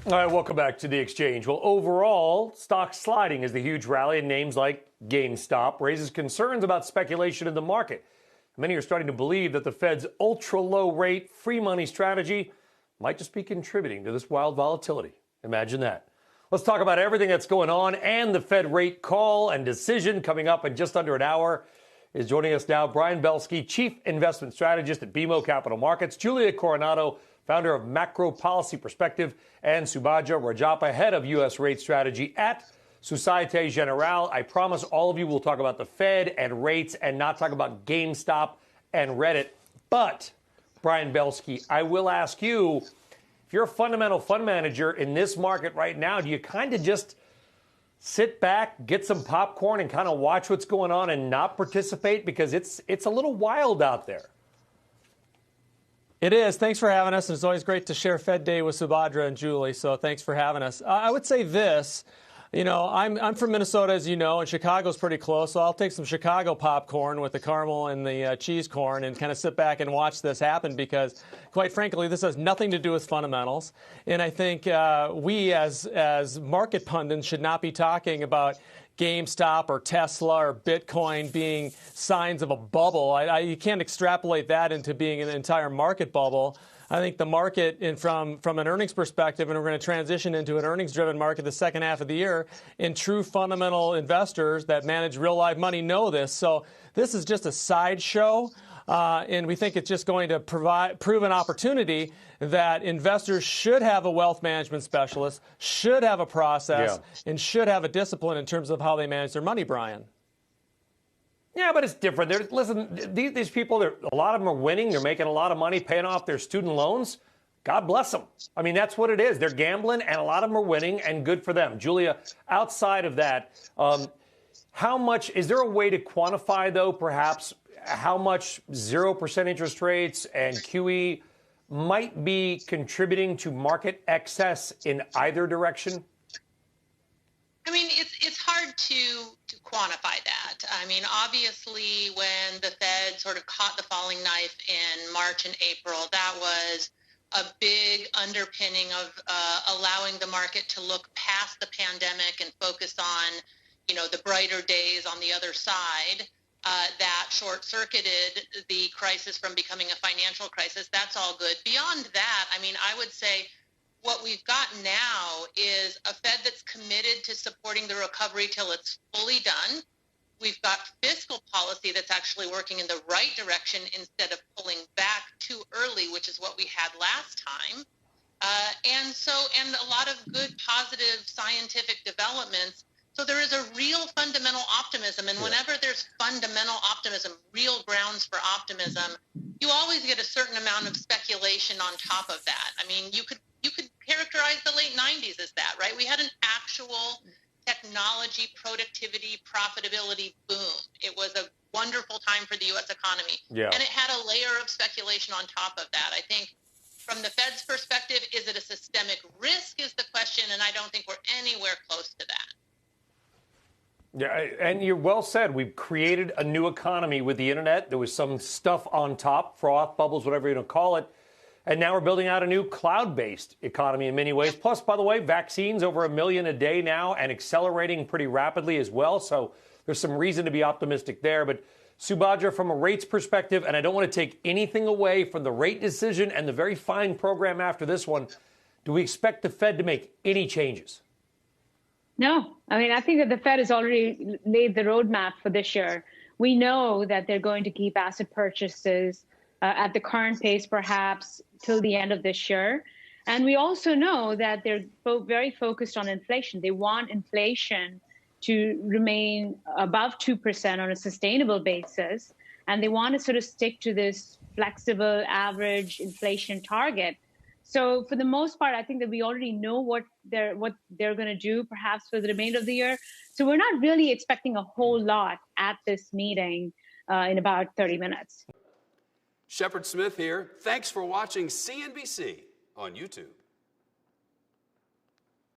All right, welcome back to the exchange. Well, overall, stock sliding as the huge rally in names like GameStop raises concerns about speculation in the market. Many are starting to believe that the Fed's ultra-low rate free money strategy might just be contributing to this wild volatility. Imagine that. Let's talk about everything that's going on and the Fed rate call and decision coming up in just under an hour. Is joining us now Brian Belsky, Chief Investment Strategist at BMO Capital Markets, Julia Coronado, founder of Macro Policy Perspective, and Subhadra Rajappa, head of U.S. rate strategy at Societe Generale. I promise all of you will talk about the Fed and rates and not talk about GameStop and Reddit. But, Brian Belsky, I will ask you, if you're a fundamental fund manager in this market right now, do you kind of just sit back, get some popcorn, and kind of watch what's going on and not participate? Because it's a little wild out there. It is. Thanks for having us. And it's always great to share Fed Day with Subhadra and Julie. So thanks for having us. I would say this. You know, I'm from Minnesota, as you know, and Chicago's pretty close. So I'll take some Chicago popcorn with the caramel and the cheese corn and kind of sit back and watch this happen because, quite frankly, this has nothing to do with fundamentals. And I think we as market pundits should not be talking about GameStop or Tesla or Bitcoin being signs of a bubble. You can't extrapolate that into being an entire market bubble. I think the market, from an earnings perspective, and we're going to transition into an earnings-driven market the second half of the year, and true fundamental investors that manage real live money know this. So this is just a sideshow, and we think it's just going to prove an opportunity that investors should have a wealth management specialist, should have a process, and should have a discipline in terms of how they manage their money, Brian. Yeah, but it's different. Listen, these people, a lot of them are winning. They're making a lot of money, paying off their student loans. God bless them. I mean, that's what it is. They're gambling, and a lot of them are winning, and good for them. Julia, outside of that, how much, is there a way to quantify, though, perhaps, how much 0% interest rates and QE might be contributing to market excess in either direction? I mean, it's hard to quantify that. I mean, obviously, when the Fed sort of caught the falling knife in March and April, that was a big underpinning of allowing the market to look past the pandemic and focus on, you know, the brighter days on the other side. That short-circuited the crisis from becoming a financial crisis. That's all good. Beyond that, I mean, I would say what we've got now is a Fed that's committed to supporting the recovery till it's fully done. We've got fiscal policy that's actually working in the right direction instead of pulling back too early, which is what we had last time. And a lot of good, positive scientific developments. So there is a real fundamental optimism. And whenever there's fundamental optimism, real grounds for optimism, you always get a certain amount of speculation on top of that. I mean, you could characterize the late 90s as that, right? We had an actual technology, productivity, profitability boom. It was a wonderful time for the U.S. economy. Yeah. And it had a layer of speculation on top of that. I think from the Fed's perspective, is it a systemic risk is the question, and I don't think we're anywhere close to that. Yeah, and you're well said. We've created a new economy with the internet. There was some stuff on top, froth, bubbles, whatever you want to call it. And now we're building out a new cloud-based economy in many ways. Plus, by the way, vaccines over 1 million a day now and accelerating pretty rapidly as well. So there's some reason to be optimistic there. But Subhadra, from a rates perspective, and I don't want to take anything away from the rate decision and the very fine program after this one, do we expect the Fed to make any changes? No. I mean, I think that the Fed has already laid the roadmap for this year. We know that they're going to keep asset purchases at the current pace, perhaps till the end of this year. And we also know that they're very focused on inflation. They want inflation to remain above 2% on a sustainable basis. And they want to sort of stick to this flexible average inflation target. So for the most part, I think that we already know what they're going to do, perhaps for the remainder of the year. So we're not really expecting a whole lot at this meeting in about 30 minutes. Shepard Smith here. Thanks for watching CNBC on YouTube.